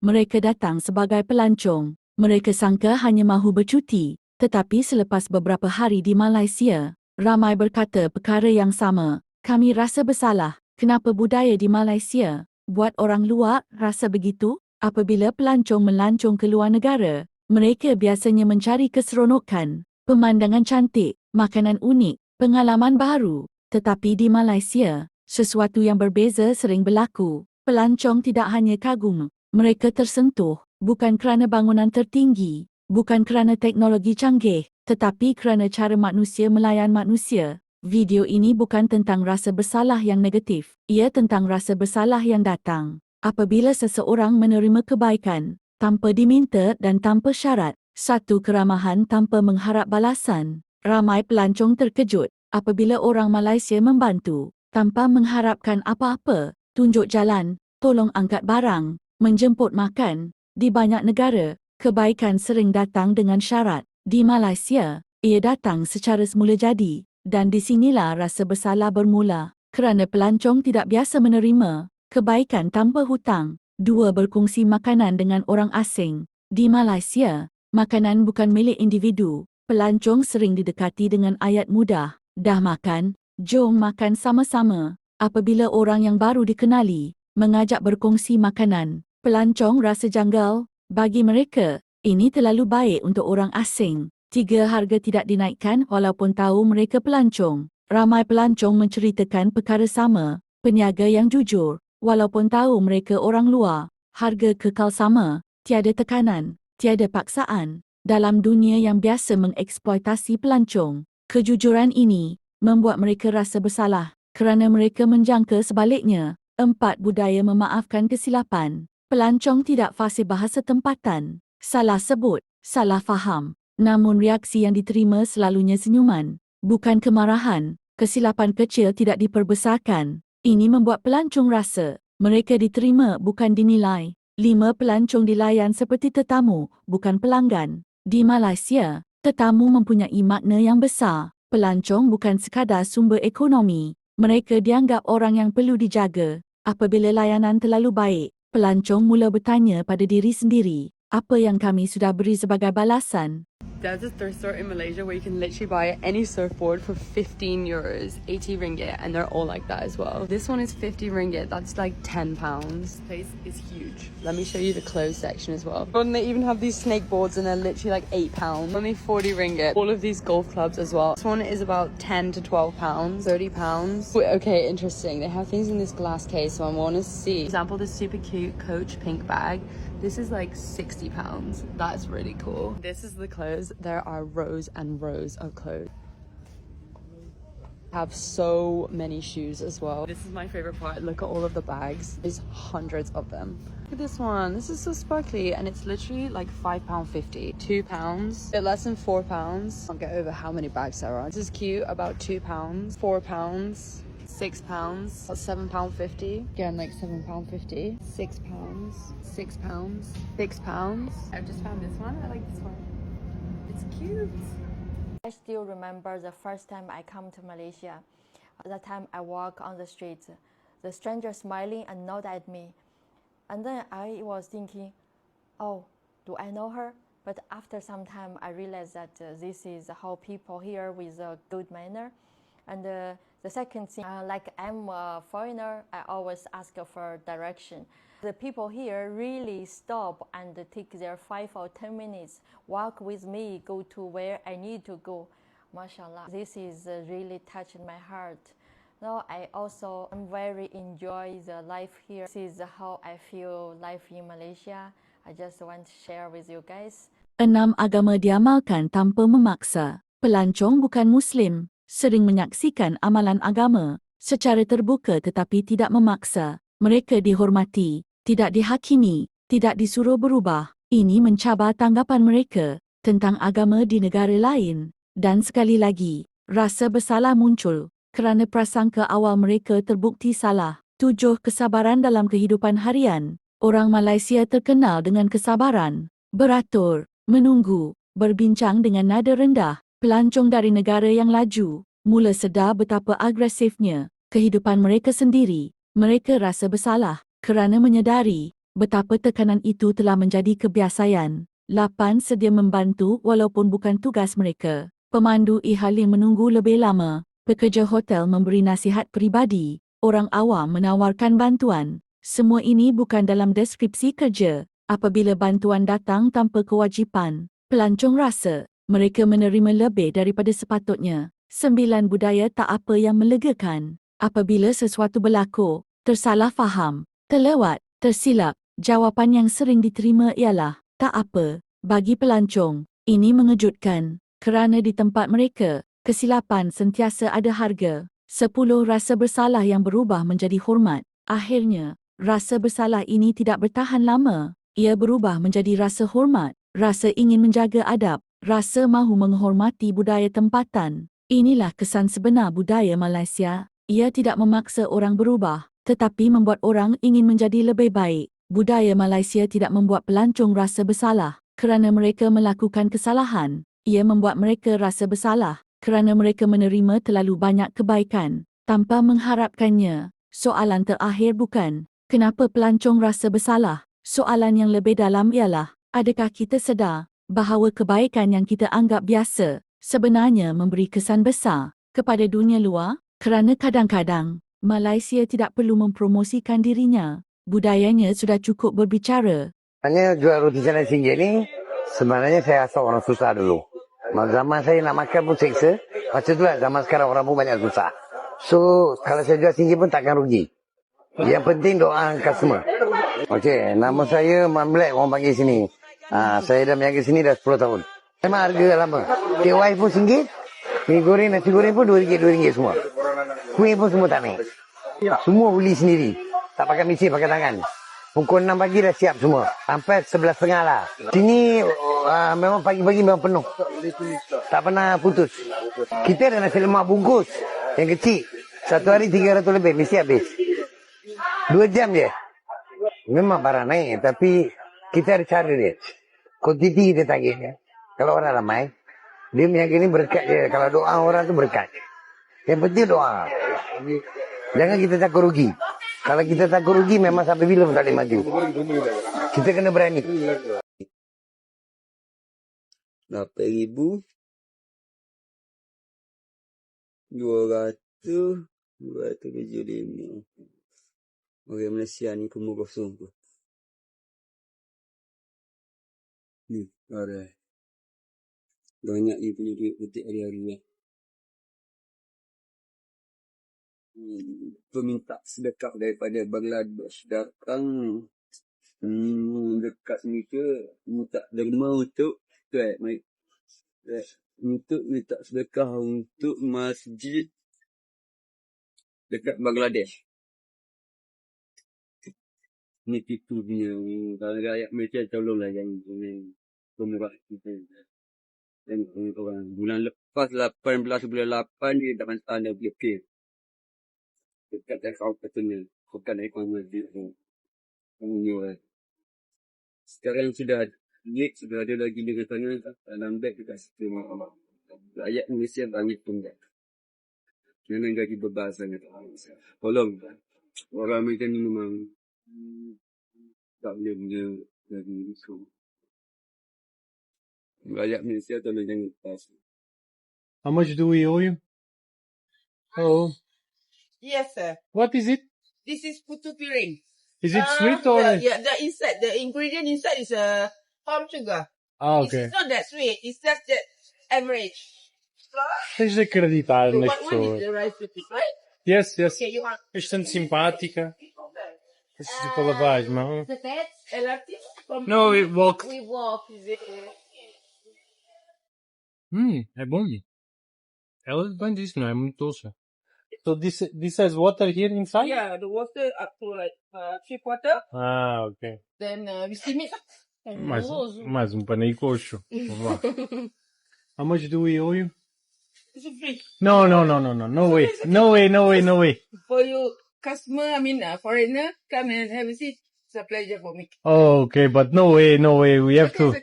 Mereka datang sebagai pelancong. Mereka sangka hanya mahu bercuti, tetapi selepas beberapa hari di Malaysia, ramai berkata perkara yang sama. Kami rasa bersalah. Kenapa budaya di Malaysia buat orang luar rasa begitu? Apabila pelancong melancong ke luar negara, mereka biasanya mencari keseronokan, pemandangan cantik, makanan unik, pengalaman baru. Tetapi di Malaysia, sesuatu yang berbeza sering berlaku. Pelancong tidak hanya kagum, mereka tersentuh, bukan kerana bangunan tertinggi, bukan kerana teknologi canggih, tetapi kerana cara manusia melayan manusia. Video ini bukan tentang rasa bersalah yang negatif, ia tentang rasa bersalah yang datang apabila seseorang menerima kebaikan, tanpa diminta dan tanpa syarat, satu keramahan tanpa mengharap balasan. Ramai pelancong terkejut apabila orang Malaysia membantu, tanpa mengharapkan apa-apa, tunjuk jalan, tolong angkat barang, menjemput makan. Di banyak negara, kebaikan sering datang dengan syarat. Di Malaysia, ia datang secara semula jadi, dan di sinilah rasa bersalah bermula, kerana pelancong tidak biasa menerima kebaikan tanpa hutang. 2. Berkongsi makanan dengan orang asing. Di Malaysia, makanan bukan milik individu. Pelancong sering didekati dengan ayat mudah. Dah makan? Jom makan sama-sama. Apabila orang yang baru dikenali mengajak berkongsi makanan, pelancong rasa janggal. Bagi mereka, ini terlalu baik untuk orang asing. 3. Harga tidak dinaikkan walaupun tahu mereka pelancong. Ramai pelancong menceritakan perkara sama. Peniaga yang jujur, walaupun tahu mereka orang luar, harga kekal sama, tiada tekanan, tiada paksaan. Dalam dunia yang biasa mengeksploitasi pelancong, kejujuran ini membuat mereka rasa bersalah kerana mereka menjangka sebaliknya. 4. Budaya memaafkan kesilapan. Pelancong tidak fasih bahasa tempatan, salah sebut, salah faham. Namun reaksi yang diterima selalunya senyuman, bukan kemarahan. Kesilapan kecil tidak diperbesarkan. Ini membuat pelancong rasa mereka diterima bukan dinilai. 5. Pelancong dilayan seperti tetamu, bukan pelanggan. Di Malaysia, tetamu mempunyai makna yang besar. Pelancong bukan sekadar sumber ekonomi. Mereka dianggap orang yang perlu dijaga. Apabila layanan terlalu baik, pelancong mula bertanya pada diri sendiri, apa yang kami sudah beri sebagai balasan? There's a thrift store in Malaysia where you can literally buy any surfboard for 15 euros, 80 ringgit, and they're all like that as well. This one is 50 ringgit, that's like 10 pounds. This place is huge. Let me show you the clothes section as well. And they even have these snake boards and they're literally like 8 pounds. Only 40 ringgit. All of these golf clubs as well. This one is about 10 to 12 pounds, 30 pounds. Wait, okay, interesting. They have things in this glass case, so I want to see. For example, this super cute Coach pink bag. This is like 60 pounds. That's really cool. This is the clothes. There are rows and rows of clothes. Have so many shoes as well. This is my favorite part. Look at all of the bags. There's hundreds of them. Look at this one. This is so sparkly and it's literally like £5.50. £2. Bit less than £4. Can't get over how many bags there are. This is cute. About £2. £4. £6. £7.50. Again, like £7.50. £6. £6. £6. I've just found this one. I like this one. It's cute. I still remember the first time I come to Malaysia. That time I walk on the street, the stranger smiling and nod at me. And then I was thinking, oh, do I know her? But after some time I realized that this is how people here with a good manner. And the second thing, like I'm a foreigner, I always ask for direction. The people here really stop and take their 5 or 10 minutes, walk with me, go to where I need to go. MashaAllah, this is really touching my heart. Now I also very enjoy the life here. This is how I feel life in Malaysia. I just want to share with you guys. 6. Agama diamalkan tanpa memaksa. Pelancong bukan Muslim, sering menyaksikan amalan agama secara terbuka tetapi tidak memaksa. Mereka dihormati, tidak dihakimi, tidak disuruh berubah. Ini mencabar tanggapan mereka tentang agama di negara lain. Dan sekali lagi, rasa bersalah muncul kerana prasangka awal mereka terbukti salah. 7. Kesabaran dalam kehidupan harian. Orang Malaysia terkenal dengan kesabaran, beratur, menunggu, berbincang dengan nada rendah. Pelancong dari negara yang laju mula sedar betapa agresifnya kehidupan mereka sendiri. Mereka rasa bersalah kerana menyedari betapa tekanan itu telah menjadi kebiasaan. 8. Sedia membantu walaupun bukan tugas mereka. Pemandu e-hailing menunggu lebih lama. Pekerja hotel memberi nasihat peribadi. Orang awam menawarkan bantuan. Semua ini bukan dalam deskripsi kerja. Apabila bantuan datang tanpa kewajipan, pelancong rasa mereka menerima lebih daripada sepatutnya. 9. Budaya tak apa yang melegakan. Apabila sesuatu berlaku, tersalah faham, terlewat, tersilap, jawapan yang sering diterima ialah, tak apa. Bagi pelancong, ini mengejutkan. Kerana di tempat mereka, kesilapan sentiasa ada harga. 10. Rasa bersalah yang berubah menjadi hormat. Akhirnya, rasa bersalah ini tidak bertahan lama. Ia berubah menjadi rasa hormat, rasa ingin menjaga adab, rasa mahu menghormati budaya tempatan. Inilah kesan sebenar budaya Malaysia. Ia tidak memaksa orang berubah, tetapi membuat orang ingin menjadi lebih baik. Budaya Malaysia tidak membuat pelancong rasa bersalah kerana mereka melakukan kesalahan. Ia membuat mereka rasa bersalah kerana mereka menerima terlalu banyak kebaikan tanpa mengharapkannya. Soalan terakhir bukan, kenapa pelancong rasa bersalah? Soalan yang lebih dalam ialah, adakah kita sedar bahawa kebaikan yang kita anggap biasa sebenarnya memberi kesan besar kepada dunia luar? Kerana kadang-kadang, Malaysia tidak perlu mempromosikan dirinya. Budayanya sudah cukup berbicara. Hanya jual roti canai RM1 ni, sebenarnya saya asal orang susah dulu. Zaman saya nak makan pun seksa. Macam tu lah, zaman sekarang orang pun banyak susah. So, kalau saya jual RM1 pun takkan rugi. Yang penting doa customer. Okey, nama saya Man Black, orang panggil sini. Saya dah berniaga sini dah 10 tahun. Memang harga dah lama. KY pun RM1, mi goreng, nasi goreng pun RM2 semua. Kuih pun semua tak naik. Semua beli sendiri. Tak pakai mesin, pakai tangan. Pukul 6 pagi dah siap semua. Sampai 11.30 lah. Sini memang pagi-pagi memang penuh. Tak pernah putus. Kita ada nasi lemak bungkus yang kecil. Satu hari 300 lebih, mesti habis. 2 jam je. Memang barang naik, tapi kita ada cara dia. Kuantiti kita target dia. Kalau orang ramai, dia berniaga ni berkat dia. Kalau doa orang tu berkat. Yang penting doa. Jangan kita takut rugi. Kalau kita takut rugi, memang sampai bila pun tak boleh maju. Kita kena berani. 8,000 275. Orang Malaysia ni pun kosong tu. Ni, ada. Banyak ni punya duit petik hari-hari lah. Peminta sedekah daripada Bangladesh datang dekat sini ke minta derma untuk untuk minta sedekah untuk masjid dekat Bangladesh. Ni tipu punya. Kalau rakyat Malaysia tolonglah jangan pemurah kita. Dan orang bulan lepas 18 bulan 8 dia dah hantar dia pergi pay. Dekat account personal. Bukan account masjid tu. Sekarang sudah ada lagi dengan sana dalam beg dekat situ. Rakyat Malaysia banyak pun tak. Jangan gaji bebas sangat. Tolong. Orang Malaysia ni memang tak boleh punya dari isu. Rakyat Malaysia tolong jangan lepas. How much do we owe you? Oh, Yes, sir. what is it? This is putu piring. Is it sweet or? The ingredient inside is palm sugar. Ah, okay. It's not that sweet. It's just that average. Tens de acreditar So nas what one is pessoas. the rice with it, right? Yes, yes. Okay, you want Bastante simpática. Preciso de lavagem, não? LRT? No, we walk. We walk, is it? É bom. Ela bem disse, não é muito doce. So this has water here inside? Yeah, the water up to like 3/4. Ah, okay. Then we steam it. Mais panei coxo. Vamos lá. How much do we owe you? It's free. No. No way. No way. For you customer, foreigner, come and have a seat. It's a pleasure for me. Oh, okay, but no way. We have to.